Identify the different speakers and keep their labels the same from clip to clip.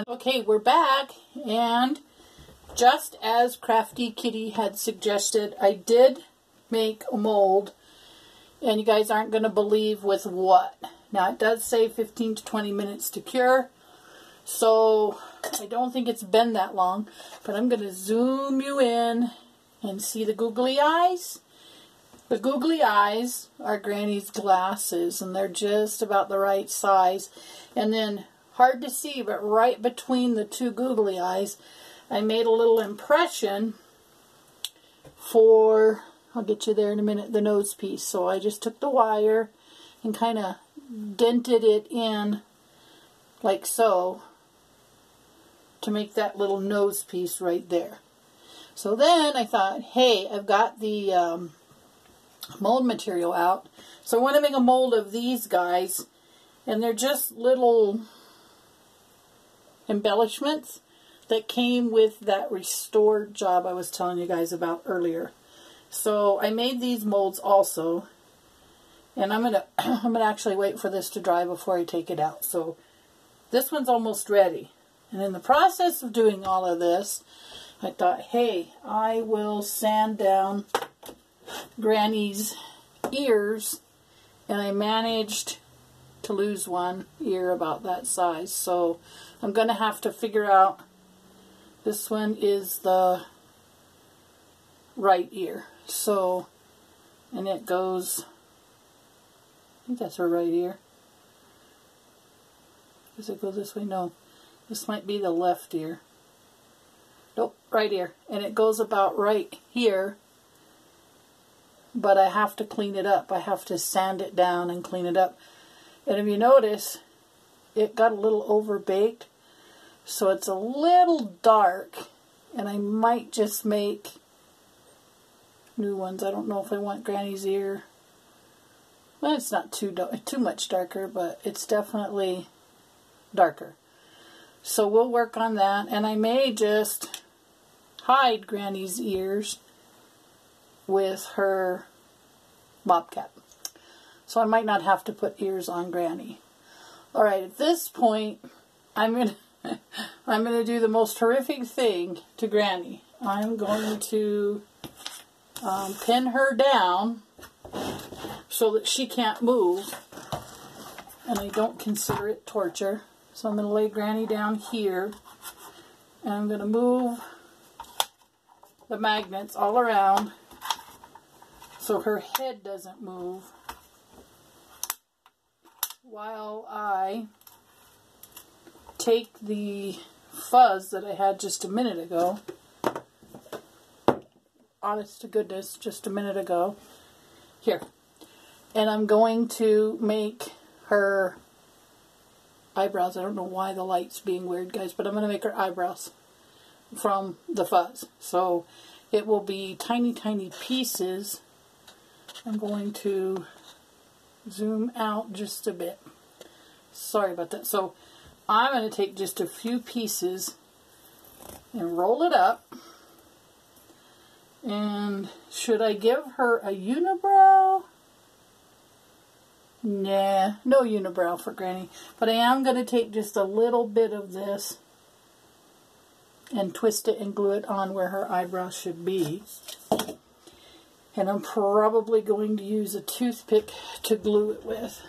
Speaker 1: Okay, we're back, and just as Crafty Kitty had suggested, I did make a mold, and you guys aren't going to believe with what. Now, it does say 15 to 20 minutes to cure, so I don't think it's been that long, but I'm going to zoom you in and see the googly eyes. The googly eyes are Granny's glasses, and they're just about the right size. And then, hard to see, but right between the two googly eyes, I made a little impression for, I'll get you there in a minute, the nose piece. So I just took the wire and kind of dented it in like so to make that little nose piece right there. So then I thought, hey, I've got the mold material out. So I want to make a mold of these guys, and they're just little embellishments that came with that restored job I was telling you guys about earlier. So I made these molds also, and I'm gonna actually wait for this to dry before I take it out. So this one's almost ready, and in the process of doing all of this, I thought, hey, I will sand down Granny's ears, and I managed to lose one ear about that size. So I'm going to have to figure out, this one is the right ear. So, and it goes, I think that's her right ear. Does it go this way? No. This might be the left ear. Nope, right ear. And it goes about right here. But I have to clean it up. I have to sand it down and clean it up. And if you notice, it got a little overbaked. So it's a little dark. And I might just make new ones. I don't know if I want Granny's ear. Well, it's not too much darker, but it's definitely darker. So we'll work on that. And I may just hide Granny's ears with her mop cap. So I might not have to put ears on Granny. Alright, at this point, I'm gonna do the most horrific thing to Granny. I'm going to pin her down so that she can't move. And I don't consider it torture. So I'm going to lay Granny down here. And I'm going to move the magnets all around so her head doesn't move while I take the fuzz that I had just a minute ago, honest to goodness, just a minute ago, here, and I'm going to make her eyebrows. I don't know why the light's being weird, guys, but I'm going to make her eyebrows from the fuzz. So it will be tiny, tiny pieces. I'm going to zoom out just a bit. Sorry about that. So I'm going to take just a few pieces and roll it up. And should I give her a unibrow? Nah, no unibrow for Granny. But I am going to take just a little bit of this and twist it and glue it on where her eyebrow should be. And I'm probably going to use a toothpick to glue it with.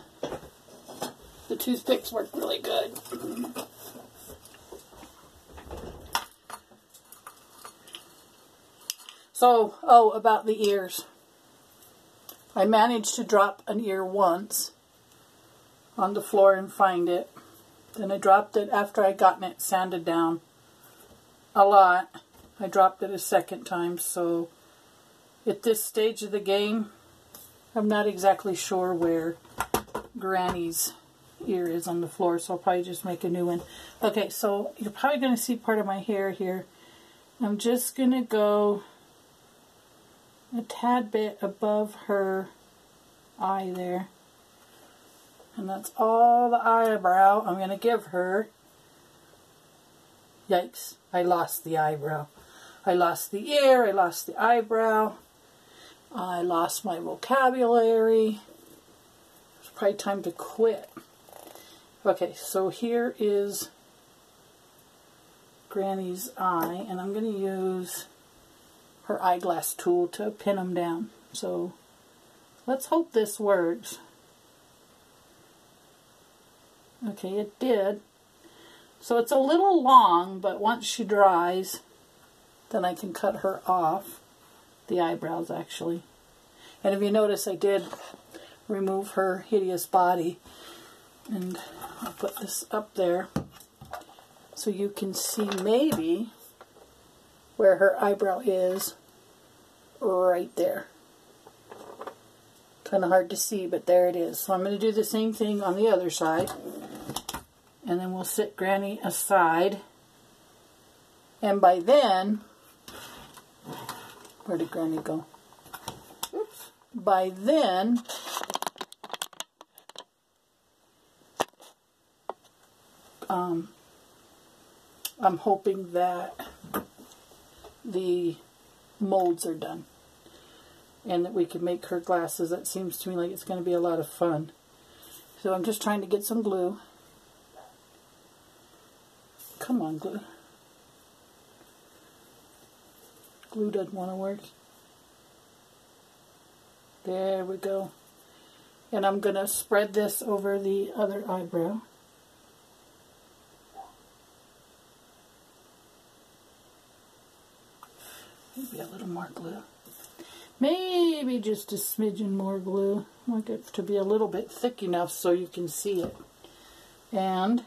Speaker 1: The toothpicks work really good. So, oh, about the ears. I managed to drop an ear once on the floor and find it. Then I dropped it after I'd gotten it sanded down a lot. I dropped it a second time, so at this stage of the game, I'm not exactly sure where Granny's ear is on the floor, so I'll probably just make a new one. Okay, so you're probably going to see part of my hair here. I'm just going to go a tad bit above her eye there. And that's all the eyebrow I'm going to give her. Yikes, I lost the eyebrow. I lost the ear, I lost the eyebrow. I lost my vocabulary. It's probably time to quit. Okay, so here is Granny's eye, and I'm going to use her eyeglass tool to pin them down. So let's hope this works. Okay, it did. So it's a little long, but once she dries, then I can cut her off. The eyebrows, actually. And if you notice, I did remove her hideous body. And I'll put this up there so you can see maybe where her eyebrow is, right there. Kind of hard to see, but there it is. So I'm going to do the same thing on the other side. And then we'll sit Granny aside. And by then, where did Granny go? Oops. By then, I'm hoping that the molds are done and that we can make her glasses. That seems to me like it's going to be a lot of fun. So I'm just trying to get some glue. Come on, glue. Glue doesn't want to work. There we go. And I'm going to spread this over the other eyebrow. Maybe a little more glue. Maybe just a smidgen more glue. I want it to be a little bit thick enough so you can see it. And,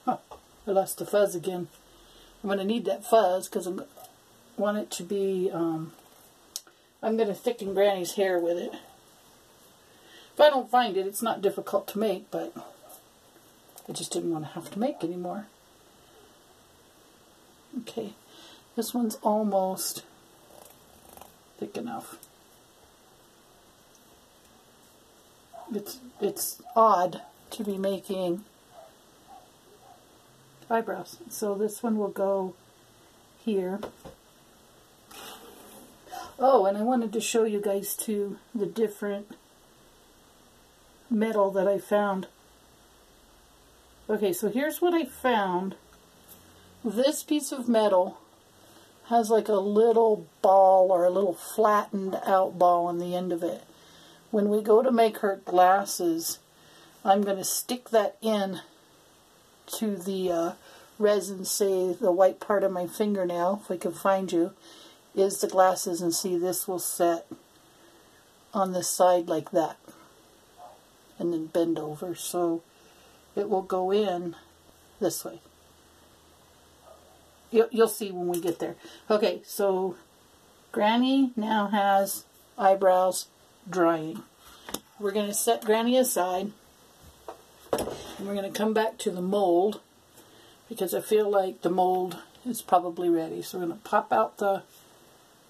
Speaker 1: oh, I lost the fuzz again. I'm going to need that fuzz because I want it to be, I'm going to thicken Granny's hair with it. If I don't find it, it's not difficult to make, but I just didn't want to have to make anymore. Okay. This one's almost thick enough. It's odd to be making eyebrows. So this one will go here. Oh, and I wanted to show you guys too the different metal that I found. Okay, so here's what I found. This piece of metal has like a little ball or a little flattened out ball on the end of it. When we go to make her glasses, I'm going to stick that in to the resin, say the white part of my fingernail, if I can find you, is the glasses, and see this will set on this side like that. And then bend over, so it will go in this way. You'll see when we get there. Okay, so Granny now has eyebrows drying. We're going to set Granny aside. And we're going to come back to the mold because I feel like the mold is probably ready. So we're going to pop out the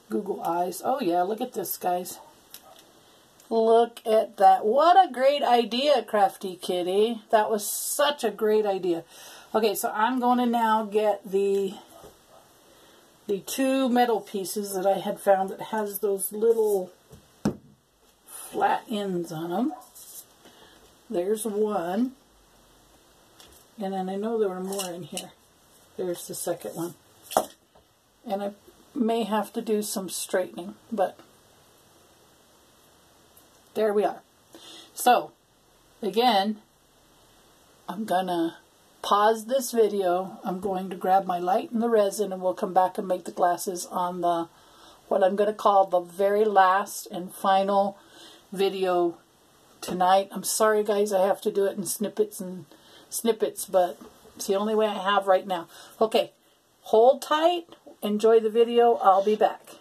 Speaker 1: Google eyes. Oh yeah, look at this, guys. Look at that. What a great idea, Crafty Kitty. That was such a great idea. Okay, so I'm going to now get the two metal pieces that I had found that has those little flat ends on them. There's one. And then I know there were more in here. There's the second one. And I may have to do some straightening, but there we are. So, again, I'm gonna pause this video. I'm going to grab my light and the resin, and we'll come back and make the glasses on the, what I'm going to call the very last and final video tonight. I'm sorry, guys, I have to do it in snippets, but it's the only way I have right now. Okay, hold tight, enjoy the video, I'll be back.